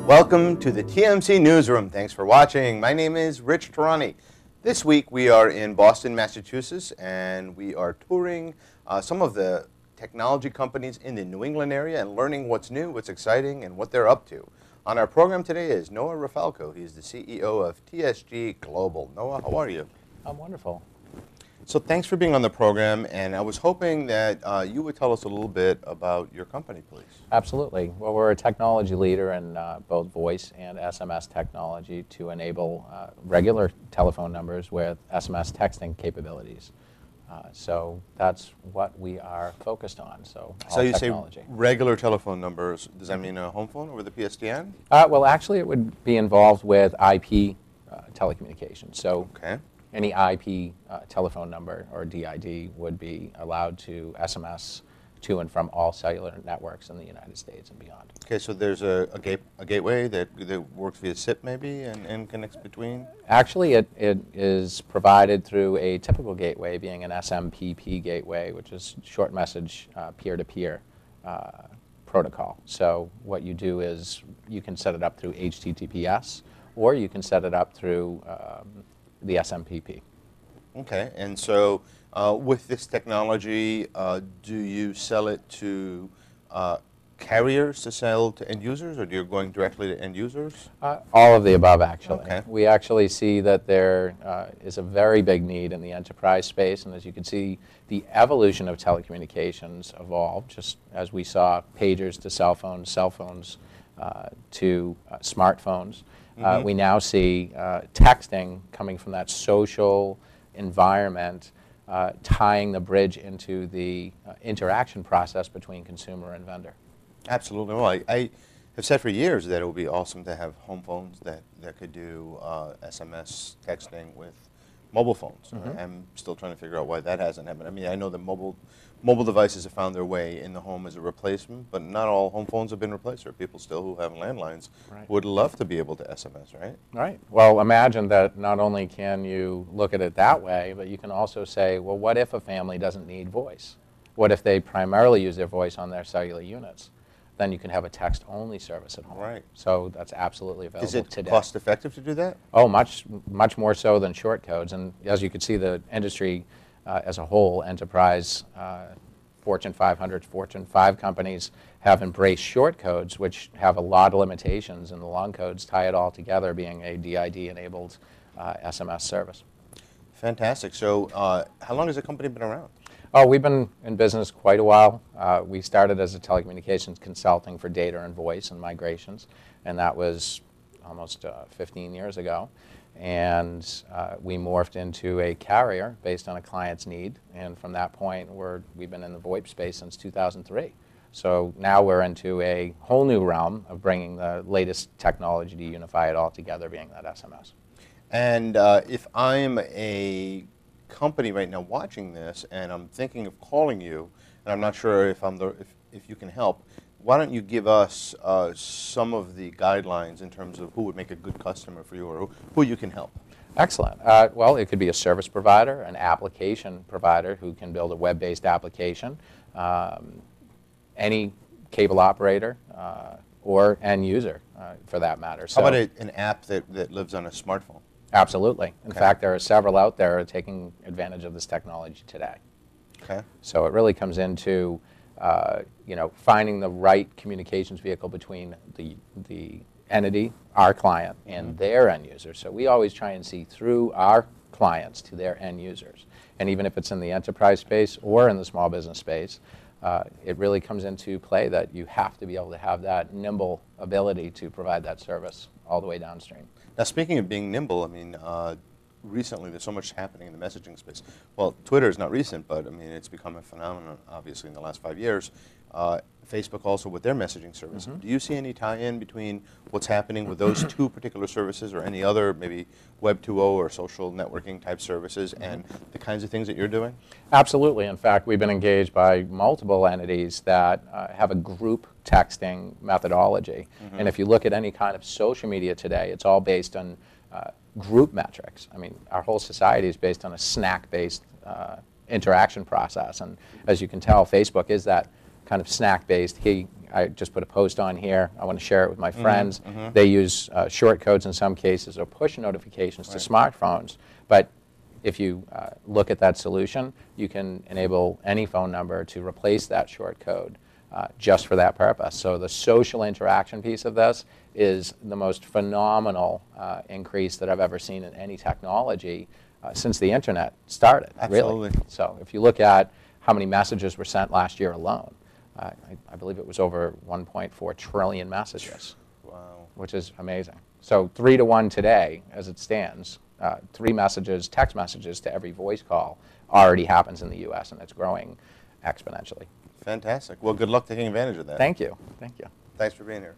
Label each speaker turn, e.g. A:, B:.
A: Welcome to the TMC Newsroom. Thanks for watching. My name is Rich Tehrani. This week we are in Boston, Massachusetts, and we are touring some of the technology companies in the New England area and learning what's new, what's exciting, and what they're up to. On our program today is Noah Rafalko. He's the CEO of TSG Global. Noah, how are you?
B: I'm wonderful.
A: So thanks for being on the program, and I was hoping that you would tell us a little bit about your company, please.
B: Absolutely. Well, we're a technology leader in both voice and SMS technology to enable regular telephone numbers with SMS texting capabilities. So that's what we are focused on. So
A: you
B: technology.
A: Say regular telephone numbers. Does that mean a home phone over the PSTN?
B: Well, actually, it would be involved with IP telecommunications. So
A: okay.
B: Any IP telephone number or DID would be allowed to SMS to and from all cellular networks in the United States and beyond.
A: Okay, so there's a gateway that works via SIP maybe and connects between?
B: Actually, it is provided through a typical gateway being an SMPP gateway, which is short message peer-to-peer protocol. So what you do is you can set it up through HTTPS or you can set it up through the SMPP.
A: Okay, and so with this technology, do you sell it to carriers to sell to end users, or do you going directly to end users?
B: All of the above, actually.
A: Okay.
B: We actually see that there is a very big need in the enterprise space, and as you can see, the evolution of telecommunications evolved, just as we saw pagers to cell phones to smartphones. We now see texting coming from that social environment, tying the bridge into the interaction process between consumer and vendor.
A: Absolutely. Well, I have said for years that it would be awesome to have home phones that could do SMS texting with mobile phones. I'm still trying to figure out why that hasn't happened. I mean, I know that mobile devices have found their way in the home as a replacement, but not all home phones have been replaced. There are people still who have landlines who would love to be able to SMS, right?
B: Right. Well, imagine that not only can you look at it that way, but you can also say, well, what if a family doesn't need voice? What if they primarily use their voice on their cellular units? Then you can have a text-only service at home.
A: Right.
B: So that's absolutely available today.
A: Is it cost-effective to do that?
B: Oh, much more so than short codes. And as you can see, the industry as a whole, enterprise, Fortune 500, Fortune 5 companies have embraced short codes, which have a lot of limitations, and the long codes tie it all together, being a DID-enabled SMS service.
A: Fantastic. So how long has the company been around?
B: Oh, we've been in business quite a while. We started as a telecommunications consulting for data and voice and migrations, and that was almost 15 years ago. And we morphed into a carrier based on a client's need, and from that point, we've been in the VoIP space since 2003. So now we're into a whole new realm of bringing the latest technology to unify it all together, being that SMS.
A: And if I'm a company right now watching this and I'm thinking of calling you, and I'm not sure if you can help, why don't you give us some of the guidelines in terms of who would make a good customer for you or who you can help?
B: Excellent. Well, it could be a service provider, an application provider who can build a web-based application, any cable operator, or end user for that matter.
A: How about an app that lives on a smartphone?
B: Absolutely. In fact, there are several out there taking advantage of this technology today.
A: Okay.
B: So it really comes into finding the right communications vehicle between the entity, our client, and their end user. So we always try and see through our clients to their end users. And even if it's in the enterprise space or in the small business space, it really comes into play that you have to be able to have that nimble ability to provide that service all the way downstream.
A: Now, speaking of being nimble, I mean, recently there's so much happening in the messaging space. Well, Twitter is not recent, but I mean, it's become a phenomenon, obviously, in the last 5 years. Facebook also with their messaging service. Do you see any tie-in between what's happening with those two particular services or any other, maybe Web 2.0 or social networking type services and the kinds of things that you're doing?
B: Absolutely. In fact, we've been engaged by multiple entities that have a group texting methodology. And if you look at any kind of social media today, it's all based on group metrics. I mean, our whole society is based on a snack-based interaction process. And as you can tell, Facebook is that kind of snack-based. I just put a post on here. I want to share it with my friends. They use short codes in some cases or push notifications to smartphones. But if you look at that solution, you can enable any phone number to replace that short code just for that purpose. So the social interaction piece of this is the most phenomenal increase that I've ever seen in any technology since the internet started.
A: Absolutely.
B: Really. So if you look at how many messages were sent last year alone, I believe it was over 1.4 trillion messages.
A: Wow.
B: Which is amazing. So 3 to 1 today, as it stands, 3 messages, text messages to every voice call already happens in the U.S., and it's growing exponentially.
A: Fantastic. Well, good luck taking advantage of that.
B: Thank you. Thank you.
A: Thanks for being here.